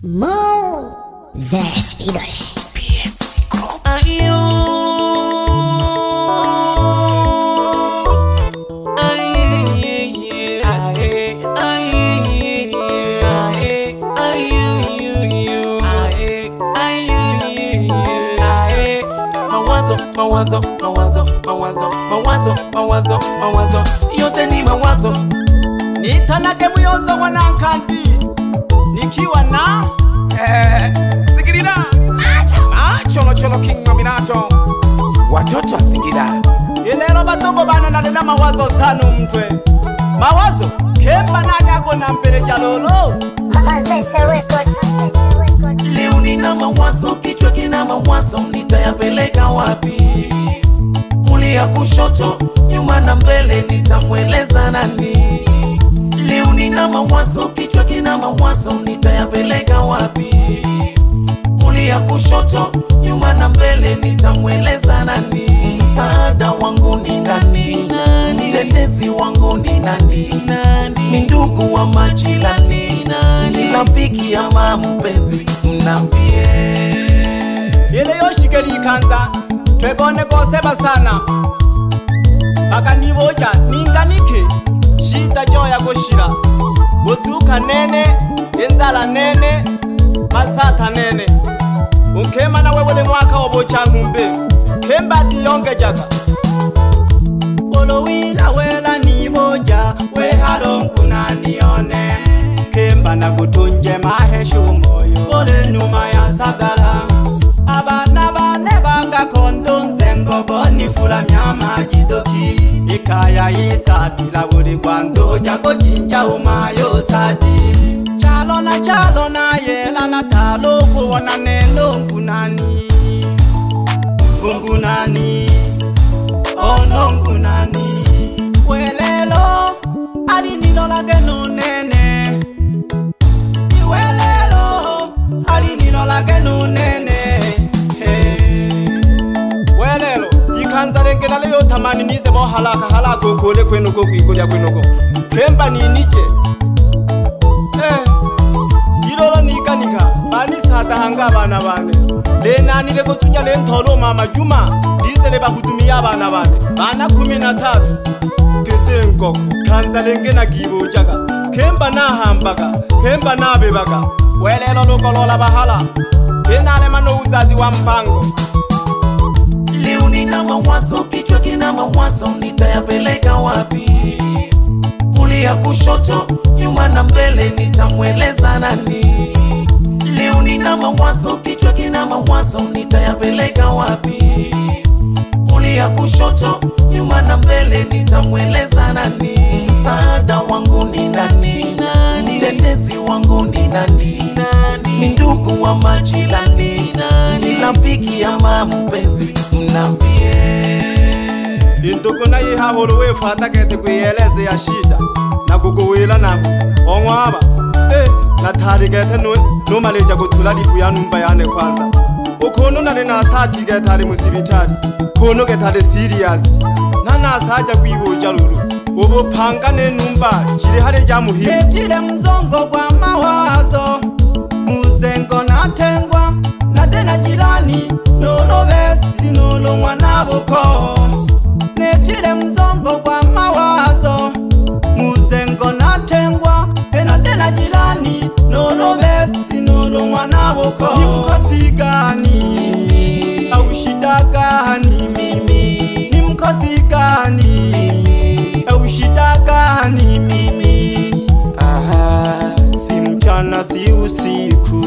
Moses idole PMC Group. Ayo, mawazo yote ni mawazo. Nitanake muyonzo mwanankandi nikiwa na Singida cholo king maminato Watoto wa Singida ilero batogo bana na mawazo sanu mtwe mawazo kemba nanyago na mbele jalolo leo nina mawazo, kichwa kina mawazo, nitayapeleka wapi? Kulia kushoto, nyuma na mbele, nitamweleza nani? Leo nina mawazo, kichwa kina mawazo, nitayapeleka wapi? Kulia kushoto, nyuma na mbele, nitamweleza nani? Msaada wangu ni nani? Mtetezi wangu ni nani? Ni ndugu wa majirani? Ni rafiki ama mpenzi? Mnambie. ile yoshikeli kanza twegone koseba sana paka niboja ninganike shita joya goshira bozuka nene enzala nene masata nene unkema na wewe mwaka obocha ngumbe kemba diyonge jaga olowila wela niboja we haronkuna nione kemba na gutunje maheshu moyo ole numa ya sagala abana bane banga kondonze ngoboni fula myama jidoki ikaya isati la buri kwando jako jinja umayo sadi chalo na yela na talo kuona neno ngunani ono ngunani welelo ali nilola geno nene welelo ali nilola geno nene welelo ikanza lengela leyo tamani nize bo halaka kole kwenuko kwigolya kwenuko kemba ninije ilolo nikanika bani sata hanga abana bane le nani le gotunya le ntolo mama Juma dizele bakutumia abana bane bana 13 kese nkoko kanza lengena gibo jaga kemba na hambaga kemba na bebaga welelo lokolola bahala enale mano uzazi wa mpango. Leo nina mawazo, kichwa kina mawazo, nitayapeleka wapi? Kulia kushoto, nyuma na mbele, nitamweleza nani? Leo nina mawazo, kichwa kina mawazo, nitayapeleka wapi? Kulia kushoto, nyuma na mbele, nitamweleza nani? Msaada wangu ni nani? Mtetezi wangu ni nani? Ni ndugu wa majirani? Ni rafiki ama mpenzi? Mnambie. Intoko na yihahoro we fata kete kuyeleze ya shida na gugowela nangu onwaba na tari kete no maleja gutula lipu ya numba yane kwanza ukono nale na sati kete ari musibitari kono kete ari serious na nasaja kwiboja lulu ubu panga ne numba kiri hare ja muhimu etire mzongo kwa mawazo muzengo natengwa na tena jirani nono besti nono mwana boko netire mzongo kwa mawazo muzengo natengwa tena jirani nono besti nono mwana boko ni mkosi gani au shida gani mimi ni mkosi gani au shida gani mimi si mchana si usiku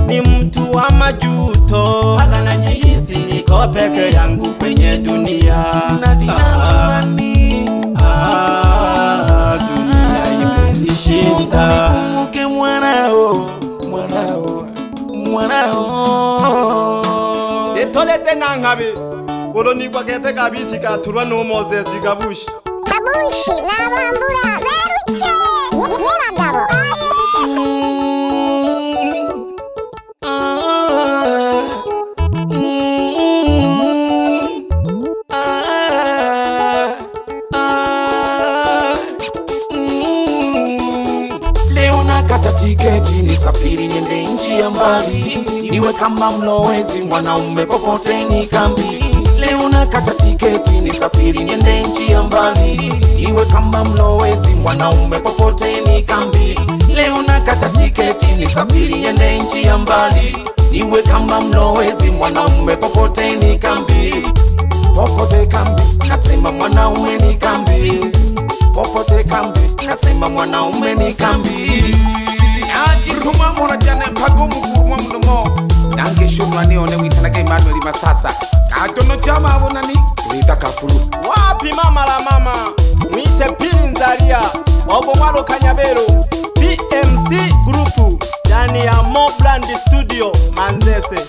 ni mtu wa majuto hata najihisi niko peke yangu kwenye dunia dunia imenishinda Kumbuke mwanao letolete nangabe oloni kwa kete kabiti katurwa no Moses gabushi na bambura beruche yebagabo Leo nakata tiketi nisafiri niende nchi ya mbali, iwe kama mlowezi mwanaume popote ni kambi. Leo nakata tiketi nisafiri niende nchi ya mbali, iwe kama mlowezi mwanaume popote ni kambi. Leo nakata tiketi nisafiri niende nchi ya mbali, iwe kama mlowezi mwanaume popote ni kambi. Popote kambi, nasema mwanaume ni kambi. Popote kambi, nasema mwanaume ni kambi. Ajituma mwana jane mpago mkubwa mnumo, nange shurwa nione witanage Emmanuel Masasa. Katono chama abonani tuita kafuru. Wapi mama la mama, mwite Pili Nzalia wabo mwalo Kanyabero. PMC Group ndani ya Mobrand Studio Manzese.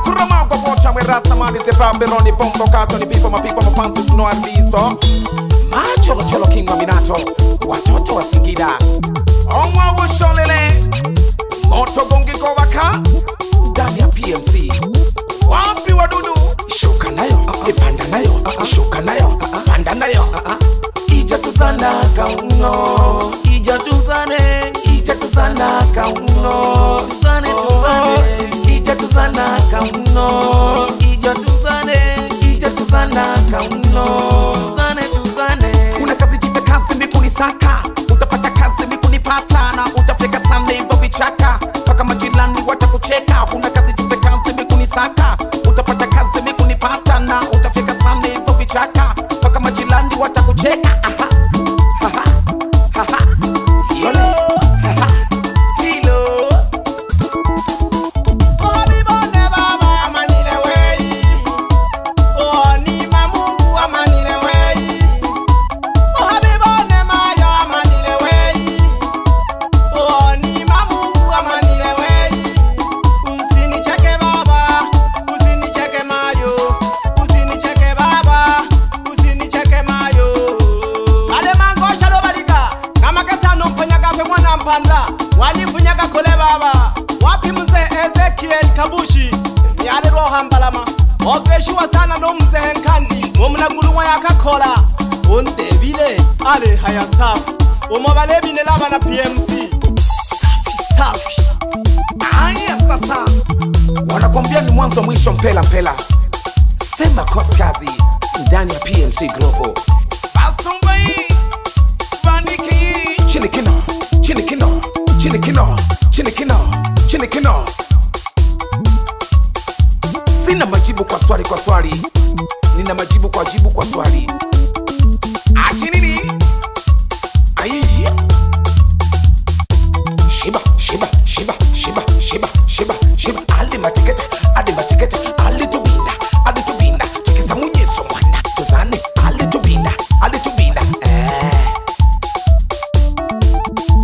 Kurama kwa bocha mwe rasta mani se pambeloni pompo kato ni pipo mapipo mafansi no ardiso. Macholo cholo king maminato, watoto wa Singida. Omwa wosholele, moto bongi kovaka, ndani ya PMC. Wapi wadudu, shuka nayo, ipanda nayo, shuka nayo, panda nayo. Ija tuzana kauno, ija tuzane, ija tuzana kauno. Tuzane tuzane, ija tuzana kauno, ija tuzane, ija tuzana kauno. Tuzane tuzane. Una kazi jipe kazi mikuni saka, utapata kazi mikuni pata, na utafika sana hivyo vichaka, paka majirani watakucheka. Una kazi jipe kazi mikuni saka, utapata kazi mikuni pata, na utafika sana hivyo vichaka, paka majirani watakucheka. Aha, aha, aha, yole, aha, hilo. Habibone baba amanile wei, ni mamungu amanile wei. Habibone mayo amanile wei, ni mamungu amanile wei. Usinicheke baba, usinicheke mayo, usinicheke baba, usinicheke mayo. Ale mango shalo balika, kama kesa nomponyaga kwe mwana mpanda, wanifunyaga kole baba. Wapi mzee Ezekiel Kabushi, ni ale roha mbalama. Okeshuwa sana no mzee Henkandi, omulagulumwa yakakola. Ondebile, ale haya safi. Omobale bine laba na PMC. Safi, safi. Aya sasa, wanakwambia ni mwanzo mwisho mpela mpela. Sema kosi kazi, ndani ya PMC Group. Basumbai, Vaniki. Chinikino, chinikino, chinikino, chinikino, chinikino. Sina majibu kwa swali, nina majibu kwa swali. Achi nini? Ayi. Shiba, shiba, shiba, shiba, shiba, shiba, shiba. Ali matiketa, ali tubinda. Tikisa munyeso mwana, tuzane. Ali tubinda.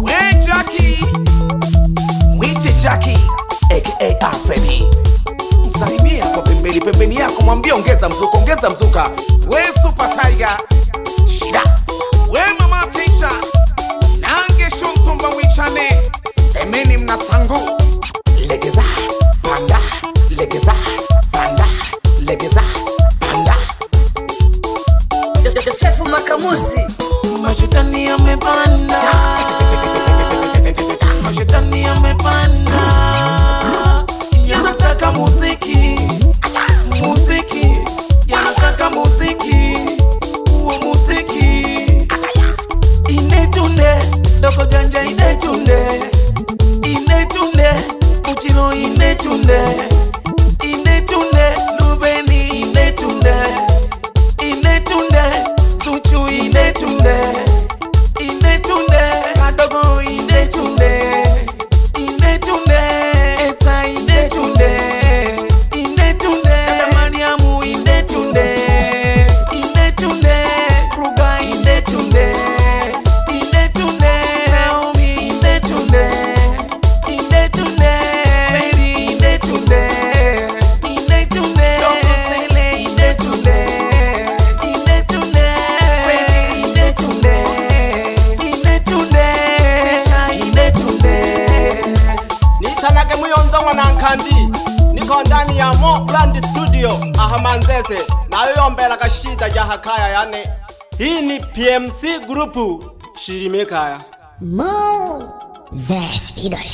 We Jackie, mwite Jackie, aka Alfredi. Msalimia kwa pembeni yako, mwambie ongeza mzuka. We Super Tiger, shida. We Mama Tisha, nange shumsumba wichane. Semeni mnasangu, legeza, panda, legeza, panda, legeza, panda. Josefu Makamuzi. Mashetani yamepanda, mashetani yamepanda, yanataka muziki, yanataka muziki, uo muziki. Inetunde, doko janja inetunde, uchino inetunde, lubeni inetunde, suchu inetunde, kadogo inetunde, esa inetunde, dada Mariamu inetunde, Kruga inetunde, Naomi inetunde, Mary inetunde, Dokosele inetunde, Freddy inetunde, Kesha inetunde. Nitanage muyonzo mwana Nkandi, niko ndani ya Mobrand Studio aha Manzese, nayo yombela kashida ya hakaya yane. Hii ni PMC Group, shirimekaya. Mo Zes Vidore.